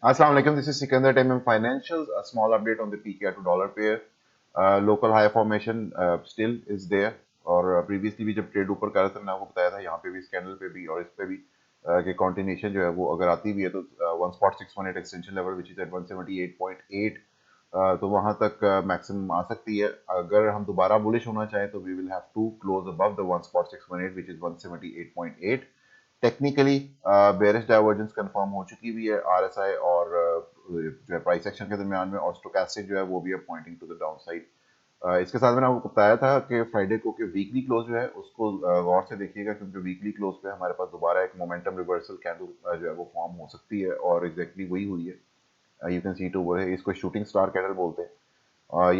Assalamu alaikum. This is Sikandar Time and Financials. A small update on the PKR to dollar pair. Local high formation still is there. और previously भी जब trade ऊपर कर रहा था मैंने आपको बताया था यहाँ पे भी स्कैंडल पे भी और इस पे भी कि कॉन्टिन्यूशन जो है वो अगर आती भी है तो 1.618 extension level which is at 178.8 तो वहाँ तक मैक्सिमम आ सकती है. अगर हम दोबारा बुलिश होना चाहें तो we will have to close above the 1.618 which is 178.8. Technically bearish divergence confirm हो चुकी हुई है आरएसआई और जो है प्राइस एक्शन के दरमियान में, और स्टोकेस्टिक जो है वो भी है pointing to the down side. इसके साथ मैंने आपको बताया था कि फ्राइडे को कि वीकली क्लोज जो है उसको गौर से देखिएगा, क्योंकि वीकली क्लोज पे हमारे पास दोबारा एक मोमेंटम रिवर्सल कैंडल जो है वो फॉर्म हो सकती है और एग्जैक्टली वही हुई है. यू कैन सी टू वो है, इसको शूटिंग स्टार कैंडल बोलते हैं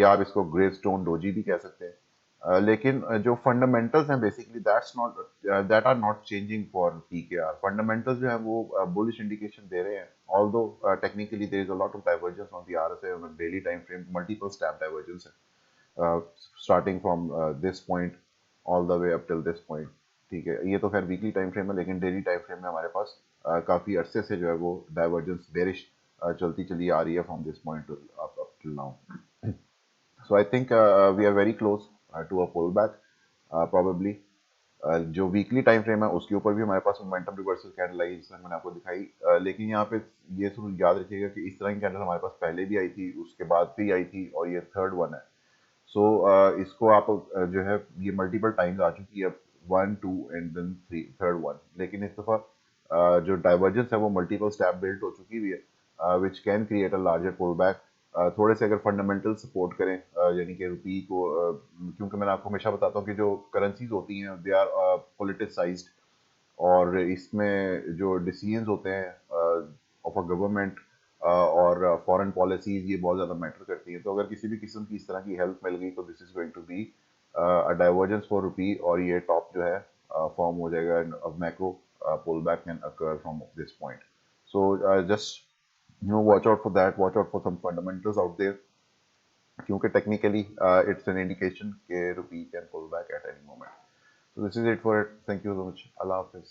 या आप इसको ग्रे स्टोन डोजी भी कह सकते हैं. लेकिन जो फंडामेंटल्स हैं basically that are not changing for PKR. Fundamentals जो है वो बुलिश इंडिकेशन दे रहे हैं, although technically there is a lot of divergence on the RSI on a daily time frame. Multiple step divergence है starting from this point all the way up till this point. ठीक है, ये तो खैर weekly time frame है, लेकिन daily time frame में हमारे पास काफ़ी अरसे से जो है वो डाइवर्जेंस बेरिश चलती चली आ रही है from this point up till now. So I think we are very close to a pullback probably. जो वीकली टाइम फ्रेम है उसके ऊपर भी हमारे पास मोमेंटम रिवर्सल कैंडल आई जिसमें मैंने आपको दिखाई. लेकिन यहाँ पे ये जरूर याद रखिएगा कि इस तरह की कैंडल हमारे पास पहले भी आई थी, उसके बाद भी आई थी, और ये थर्ड वन है. सो इसको आप जो है ये मल्टीपल टाइम्स आ चुकी है, 1 2 एंड देन 3 थर्ड वन. लेकिन इस दफ़ा जो डाइवर्जेंस है वो मल्टीपल स्टैप बिल्ट हो चुकी हुई है which can create a larger pull back. थोड़े से अगर फंडामेंटल सपोर्ट करें यानी कि रुपी को क्योंकि मैंने आपको हमेशा बताता हूँ कि जो करेंसीज होती हैं दे आर पोलिटिसाइज्ड, और इसमें जो डिसीजंस होते हैं ऑफ अ गवर्नमेंट और फॉरेन पॉलिसीज ये बहुत ज़्यादा मैटर करती हैं. तो अगर किसी भी किस्म की इस तरह की हेल्प मिल गई तो this is going to be a divergence for rupee, और ये टॉप जो है फॉर्म हो जाएगा. Macro pull back can occur from this point. So just watch out for that, watch out for some fundamentals out there, क्योंकि technically it's an indication कि rupee can pull back at any moment. So this is it for it. Thank you so much. Allah Hafiz.